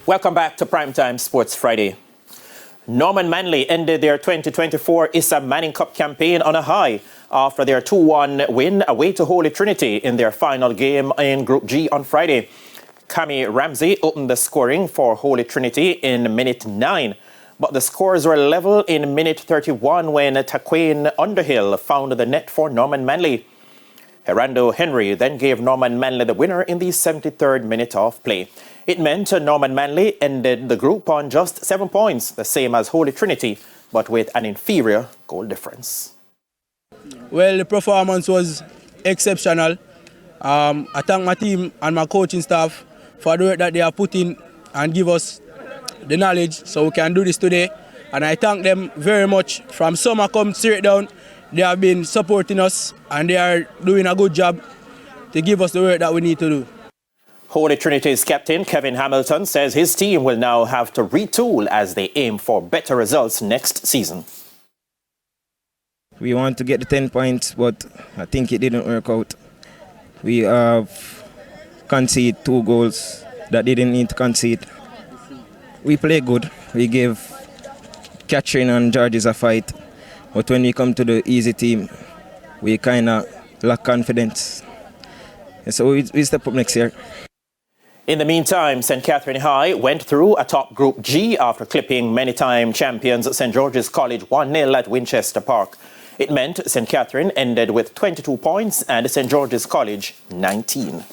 Welcome back to Primetime Sports Friday. Norman Manley ended their 2024 ISSA Manning Cup campaign on a high after their 2-1 win away to Holy Trinity in their final game in Group G on Friday. Cammy Ramsey opened the scoring for Holy Trinity in minute 9, but the scores were level in minute 31 when Taquain Underhill found the net for Norman Manley. Gerando Henry then gave Norman Manley the winner in the 73rd minute of play. It meant Norman Manley ended the group on just 7 points, the same as Holy Trinity, but with an inferior goal difference. Well, the performance was exceptional. I thank my team and my coaching staff for the work that they are putting and give us the knowledge so we can do this today. And I thank them very much. From summer come straight down, they have been supporting us and they are doing a good job to give us the work that we need to do. Holy Trinity's captain Kevin Hamilton says his team will now have to retool as they aim for better results next season. We want to get the 10 points, but I think it didn't work out. We have conceded 2 goals that didn't need to concede. We play good. We gave Katherine and Georges a fight. But when we come to the easy team, we kind of lack confidence. And so we step up next year. In the meantime, St. Catherine High went through a top Group G after clipping many-time champions St. George's College 1-0 at Winchester Park. It meant St. Catherine ended with 22 points and St. George's College 19.